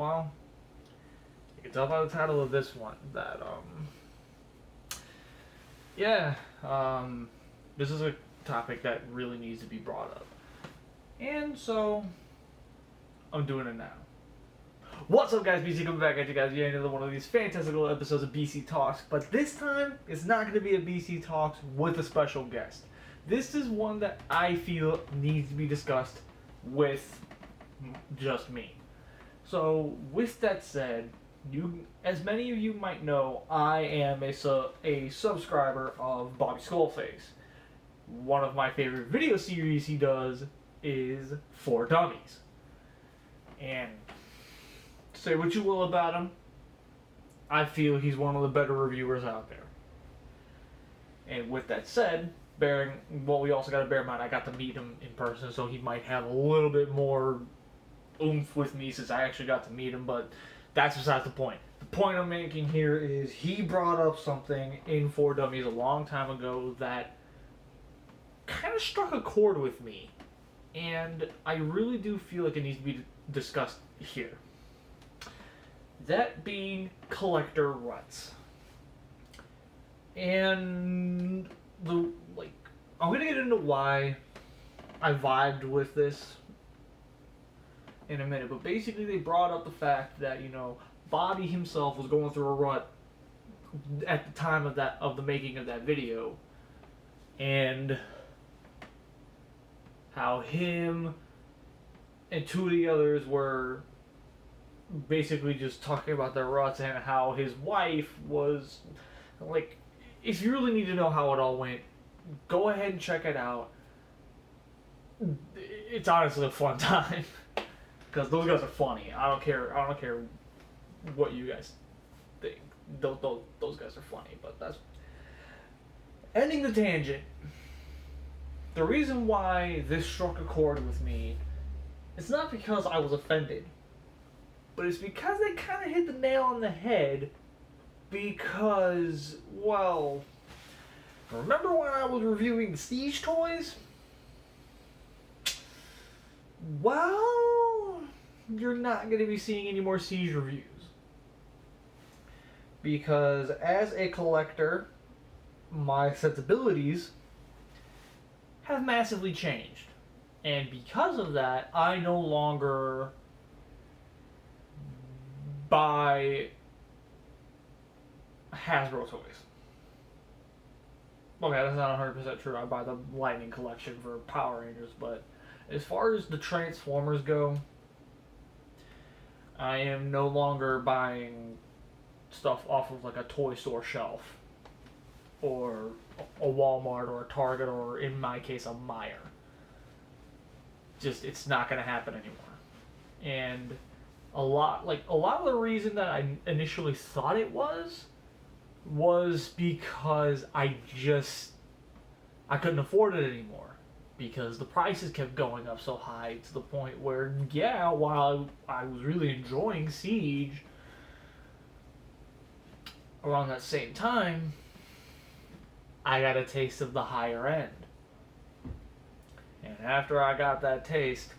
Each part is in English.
well, you can tell by the title of this one that, yeah, this is a topic that really needs to be brought up. And so, I'm doing it now. What's up, guys? BC coming back at you guys. Yet another one of these fantastical episodes of BC Talks. But this time, it's not going to be a BC Talks with a special guest. This is one that I feel needs to be discussed with just me. So, with that said, as many of you might know, I am a subscriber of Bobby Skullface. One of my favorite video series he does is For Dummies. And say what you will about him, I feel he's one of the better reviewers out there. And with that said, we also got to bear in mind I got to meet him in person, so he might have a little bit more oomph with me since I actually got to meet him, but that's besides the point. The point I'm making here is he brought up something in For Dummies a long time ago that kind of struck a chord with me, and I really do feel like it needs to be discussed here. That being collector ruts. And I'm gonna get into why I vibed with this in a minute, but basically they brought up the fact that, Bobby himself was going through a rut at the time of the making of that video, and how him and two of the others were basically just talking about their ruts, and how his wife was like, if you really need to know how it all went, go ahead and check it out. It's honestly a fun time because those guys are funny. I don't care what you guys think. Those guys are funny, but that's ending the tangent. The reason why this struck a chord with me, it's not because I was offended, but it's because they kind of hit the nail on the head. Because, well, remember when I was reviewing the Siege toys? Well, you're not going to be seeing any more Siege reviews. Because as a collector, my sensibilities have massively changed. And because of that, I no longer buy Hasbro toys. Okay, that's not 100% true. I buy the Lightning collection for Power Rangers, but as far as the Transformers go, I am no longer buying stuff off of like a toy store shelf, or a Walmart, or a Target, or in my case a Meijer. Just, it's not going to happen anymore. And a lot of the reason that I initially thought it was because I couldn't afford it anymore, because the prices kept going up so high to the point where, yeah, while I was really enjoying Siege, around that same time, I got a taste of the higher end. And after I got that taste,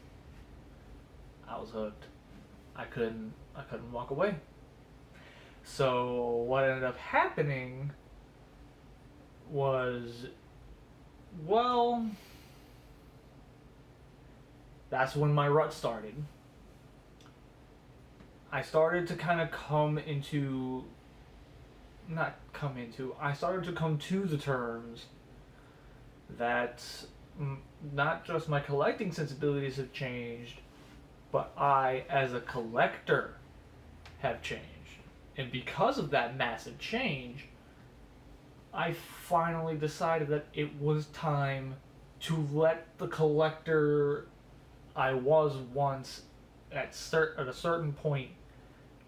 I was hooked. I couldn't walk away. So what ended up happening was, well, that's when my rut started. I started to kind of I started to come to the terms that not just my collecting sensibilities have changed, but I, as a collector, have changed. And because of that massive change, I finally decided that it was time to let the collector I was once at a certain point,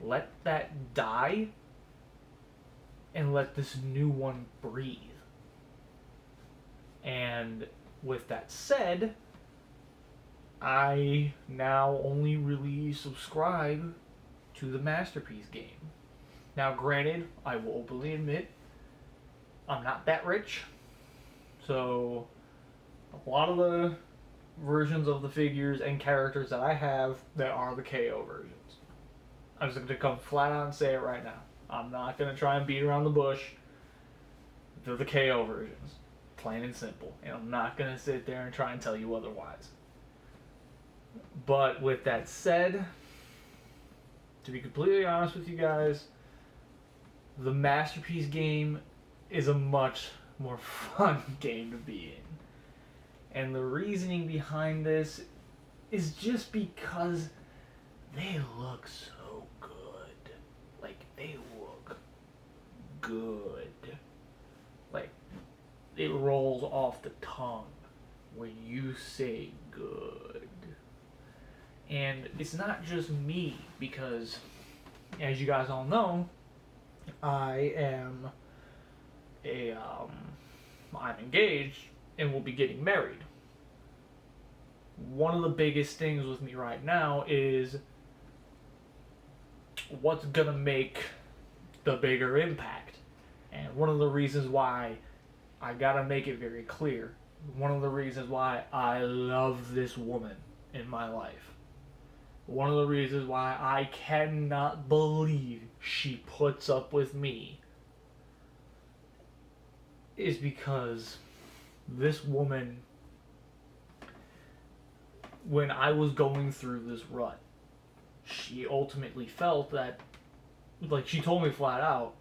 let that die and let this new one breathe. And with that said, I now only really subscribe to the Masterpiece game. Now, granted, I will openly admit, I'm not that rich, so a lot of the versions of the figures and characters that I have that are the KO versions. I'm just going to come flat out and say it right now. I'm not going to try and beat around the bush. They're the KO versions. Plain and simple. And I'm not going to sit there and try and tell you otherwise. But with that said, to be completely honest with you guys, the Masterpiece game is a much more fun game to be in. And the reasoning behind this is just because they look so good. Like, they look good. Like, it rolls off the tongue when you say good. And it's not just me, because, as you guys all know, I'm engaged and will be getting married. One of the biggest things with me right now is what's gonna make the bigger impact. And one of the reasons why I gotta make it very clear, one of the reasons why I love this woman in my life, one of the reasons why I cannot believe she puts up with me, is because this woman, when I was going through this rut, she ultimately felt that, like, she told me flat out,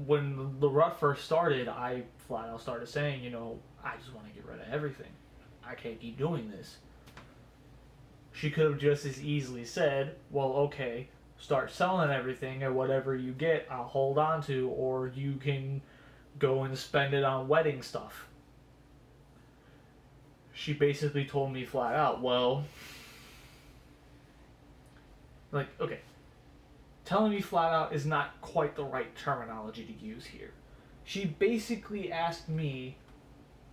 when the rut first started, I flat out started saying, you know, I just want to get rid of everything. I can't keep doing this. She could have just as easily said, well, okay, start selling everything, and whatever you get, I'll hold on to, or you can go and spend it on wedding stuff. She basically told me flat out, well, like, okay, telling me flat out is not quite the right terminology to use here. She basically asked me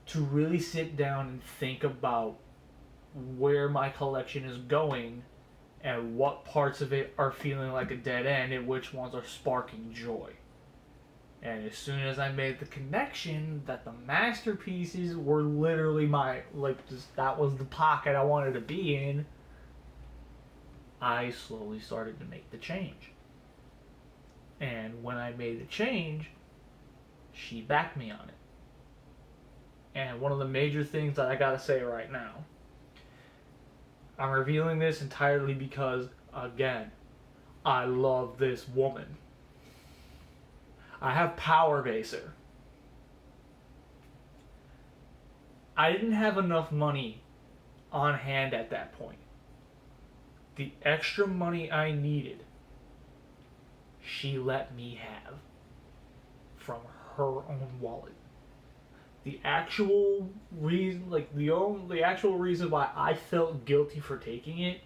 to really sit down and think about where my collection is going and what parts of it are feeling like a dead end and which ones are sparking joy. And as soon as I made the connection that the masterpieces were literally my, like, just, that was the pocket I wanted to be in, I slowly started to make the change. And when I made the change, she backed me on it. And one of the major things that I gotta say right now, I'm revealing this entirely because, again, I love this woman. I have Power Baser. I didn't have enough money on hand at that point. The extra money I needed, she let me have from her own wallet. The actual reason, like the actual reason why I felt guilty for taking it,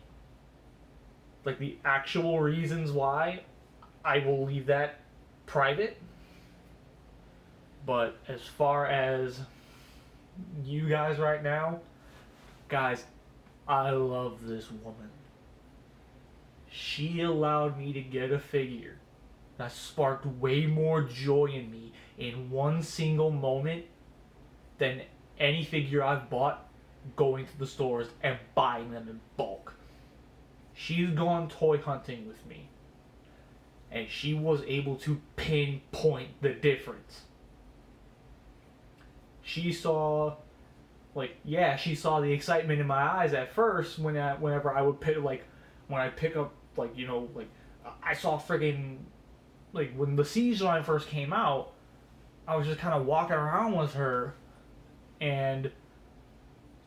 like the actual reasons why, I will leave that private. But as far as you guys right now, guys, I love this woman. She allowed me to get a figure that sparked way more joy in me in one single moment than any figure I've bought going to the stores and buying them in bulk. She's gone toy hunting with me, and she was able to pinpoint the difference. She saw, like, yeah, she saw the excitement in my eyes at first whenever I would pick, like, when I pick up, like, you know, like, I saw friggin', like, when the Siege line first came out, I was just kind of walking around with her, and,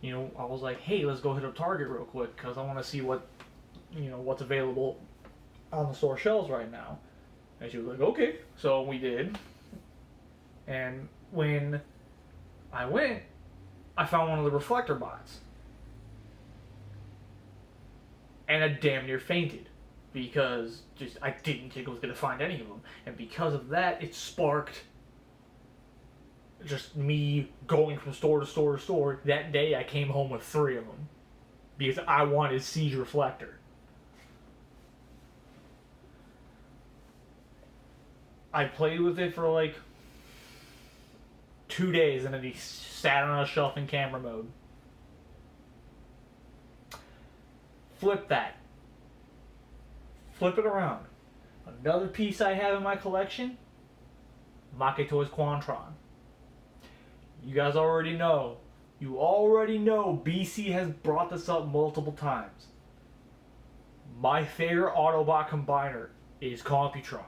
you know, I was like, hey, let's go hit up Target real quick, because I want to see what, you know, what's available on the store shelves right now. And she was like, okay. So we did. And when I went, I found one of the reflector bots. And I damn near fainted. Because just I didn't think I was going to find any of them. And because of that, it sparked just me going from store to store to store. That day I came home with 3 of them. Because I wanted Siege Reflector. I played with it for like 2 days and then he sat on a shelf in camera mode. flip it around. Another piece I have in my collection, Maketo's Quan Tron. You guys already know. You already know BC has brought this up multiple times. My favorite Autobot combiner is Computron.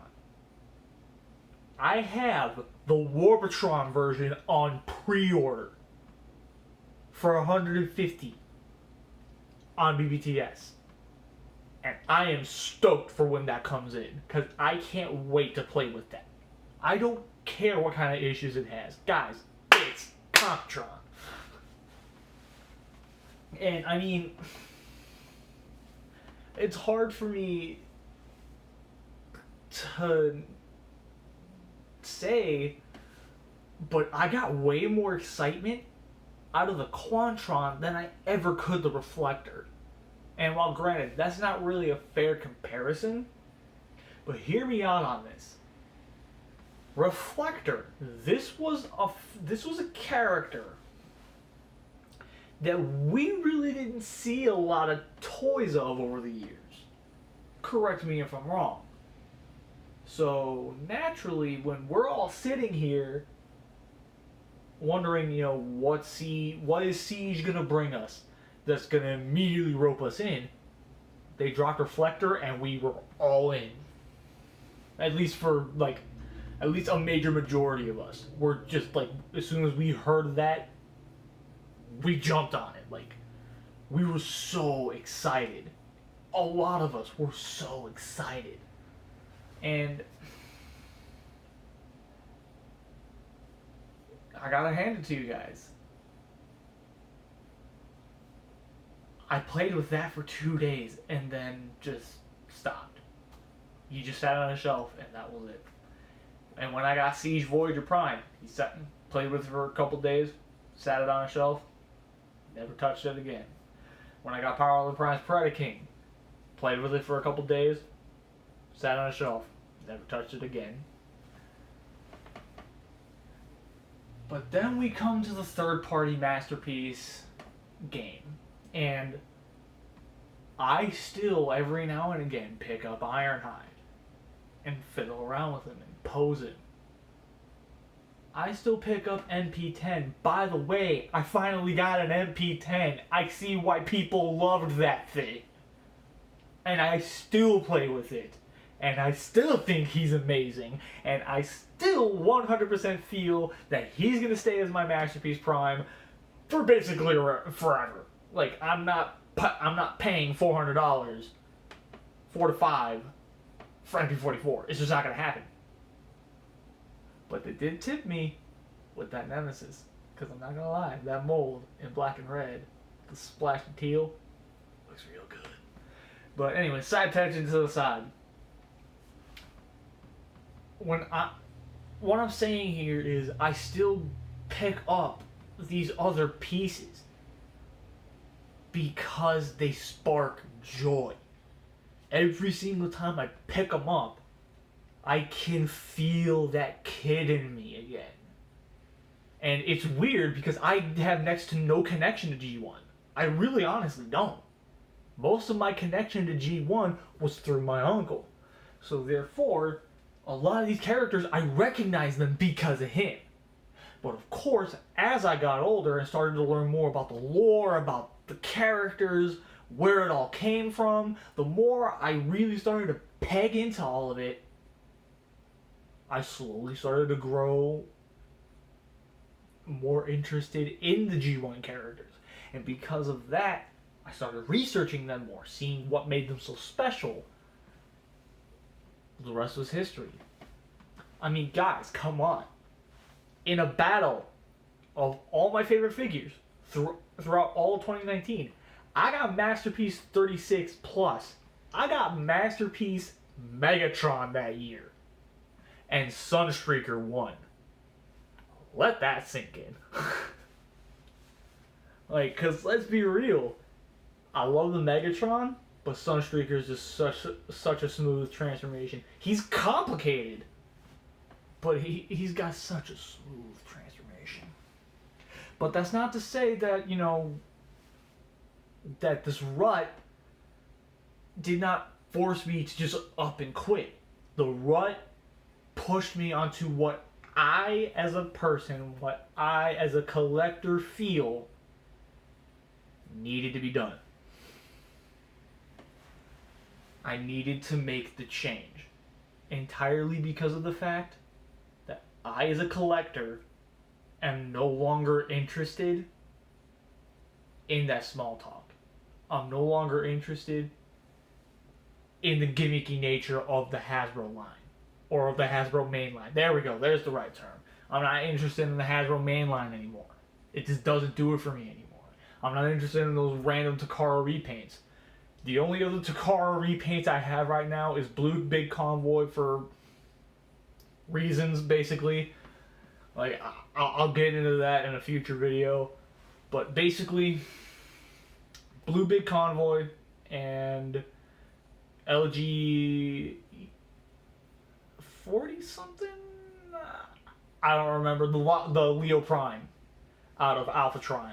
I have the Warpatron version on pre-order for $150 on BBTS. And I am stoked for when that comes in, because I can't wait to play with that. I don't care what kind of issues it has. Guys, it's Computron. And I mean, it's hard for me to say, but I got way more excitement out of the Quan Tron than I ever could the Reflector. And while granted, that's not really a fair comparison, but hear me out on this. Reflector, this was a character that we really didn't see a lot of toys of over the years. Correct me if I'm wrong. So naturally, when we're all sitting here wondering, what is Siege gonna bring us that's gonna immediately rope us in, they dropped Reflector and we were all in. At least a major majority of us. We're just as soon as we heard that, we jumped on it. We were so excited. A lot of us were so excited. And I gotta hand it to you guys. I played with that for 2 days and then just stopped. You just sat on a shelf and that was it. And when I got Siege Voyager Prime, played with it for a couple days, sat it on a shelf, never touched it again. When I got Power Island Prime's Predaking, played with it for a couple days, sat on a shelf, never touched it again. But then we come to the third-party Masterpiece game, and I still, every now and again, pick up Ironhide and fiddle around with him and pose him. I still pick up MP10. By the way, I finally got an MP10. I see why people loved that thing. And I still play with it. And I still think he's amazing. And I still 100% feel that he's going to stay as my Masterpiece Prime for basically forever. I'm not paying $400, $4 to $5 for MP44. It's just not going to happen. But they did tip me with that Nemesis. Because I'm not going to lie, that mold in black and red, the splash of teal, looks real good. But anyway, side tangent to the side. What I'm saying here is I still pick up these other pieces because they spark joy. Every single time I pick them up, I can feel that kid in me again. And it's weird because I have next to no connection to G1. I really honestly don't. Most of my connection to G1 was through my uncle. So therefore, a lot of these characters, I recognize them because of him. But of course, as I got older and started to learn more about the lore, about the characters, where it all came from, the more I really started to peg into all of it, I slowly started to grow more interested in the G1 characters. And because of that, I started researching them more, seeing what made them so special. The rest was history. I mean, guys, come on. In a battle of all my favorite figures throughout all of 2019, I got Masterpiece 36 Plus. I got Masterpiece Megatron that year. And Sunstreaker won. Let that sink in. Cause let's be real. I love the Megatron, but Sunstreaker is just such a smooth transformation. He's complicated, but he's got such a smooth transformation. But that's not to say that, that this rut did not forced me to just up and quit. The rut pushed me onto what I as a person, what I as a collector feel needed to be done. I needed to make the change entirely because of the fact that I as a collector am no longer interested in that small talk. I'm no longer interested in the gimmicky nature of the Hasbro line. Or the Hasbro main line. There we go. There's the right term. I'm not interested in the Hasbro main line anymore. It just doesn't do it for me anymore. I'm not interested in those random Takara repaints. The only other Takara repaints I have right now is Blue Big Convoy for reasons, basically. Like, I'll get into that in a future video. But basically, Blue Big Convoy and LG 40 something? I don't remember. The Leo Prime out of Alpha Trion.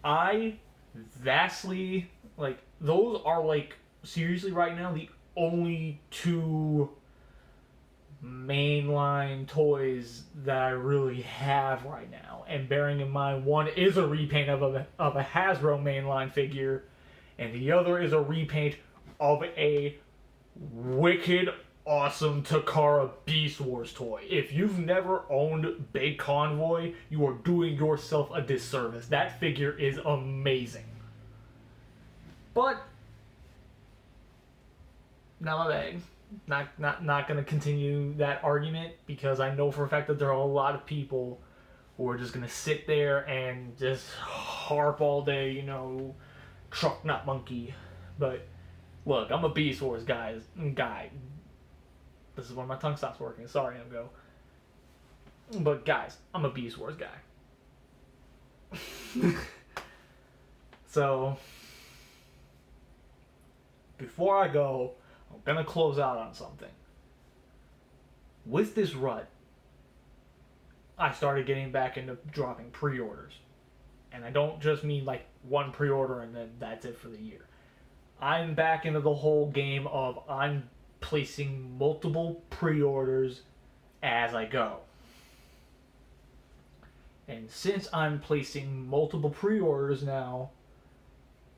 I vastly, like, those are, like, seriously right now the only two mainline toys that I really have right now. And bearing in mind, one is a repaint of a Hasbro mainline figure, and the other is a repaint of a wicked awesome Takara Beast Wars toy. If you've never owned Big Convoy, you are doing yourself a disservice. That figure is amazing. But not my bag. Not gonna continue that argument because I know for a fact that there are a lot of people who are just gonna sit there and just harp all day, you know, truck nut monkey. But look, I'm a Beast Wars guy. This is when my tongue stops working. Sorry, MGO. But guys, I'm a Beast Wars guy. So, before I go, I'm gonna close out on something. With this rut, I started getting back into dropping pre-orders. And I don't just mean like one pre-order and then that's it for the year. I'm back into the whole game of I'm placing multiple pre-orders as I go. And since I'm placing multiple pre-orders now,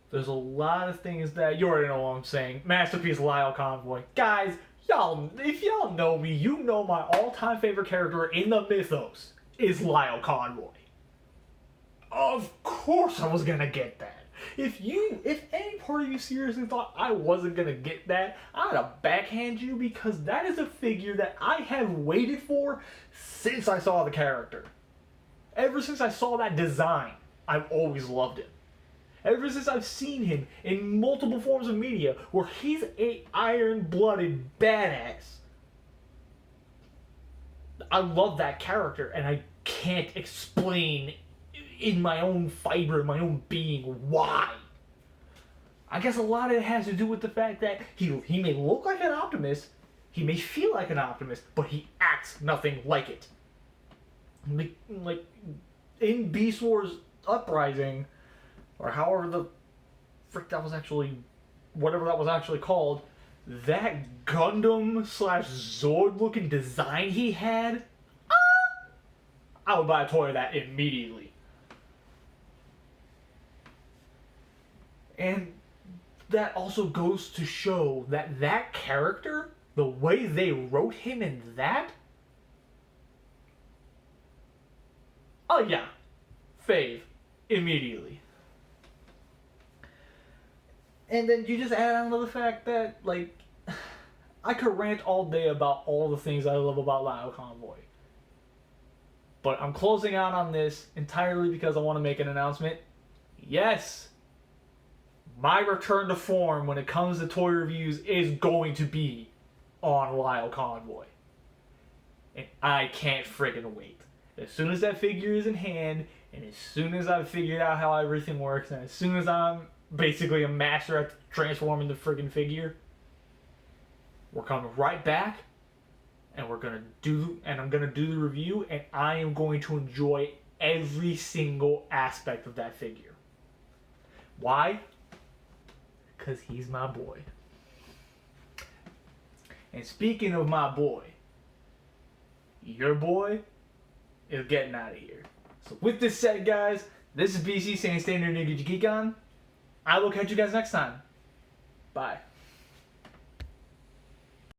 there's a lot of things that you already know what I'm saying. Masterpiece Lyle Convoy. Guys, if y'all know me, you know my all-time favorite character in the mythos is Lyle Convoy. Of course I was gonna get that. If any part of you seriously thought I wasn't gonna get that, I'm gonna backhand you because that is a figure that I have waited for since I saw the character. Ever since I saw that design, I've always loved him. Ever since I've seen him in multiple forms of media where he's a iron-blooded badass, I love that character and I can't explain in my own fiber, my own being, why. I guess a lot of it has to do with the fact that he may look like an Optimus, he may feel like an Optimus, but he acts nothing like it. Like in Beast Wars Uprising, or however the frick that was actually, whatever that was actually called, that Gundam / Zord looking design he had, I would buy a toy of that immediately. And that also goes to show that that character, the way they wrote him in that, oh yeah, fave, immediately. And then you just add on to the fact that, like, I could rant all day about all the things I love about Lyle Convoy. But I'm closing out on this entirely because I want to make an announcement. Yes, my return to form when it comes to toy reviews is going to be on Lyle Convoy. And I can't friggin' wait. As soon as that figure is in hand, and as soon as I've figured out how everything works, and as soon as I'm basically a master at transforming the friggin' figure, we're coming right back, and I'm gonna do the review, and I am going to enjoy every single aspect of that figure. Why? because he's my boy. And speaking of my boy, your boy is getting out of here. So with this said, guys, this is BC saying stay near nigga geek on. I will catch you guys next time. Bye.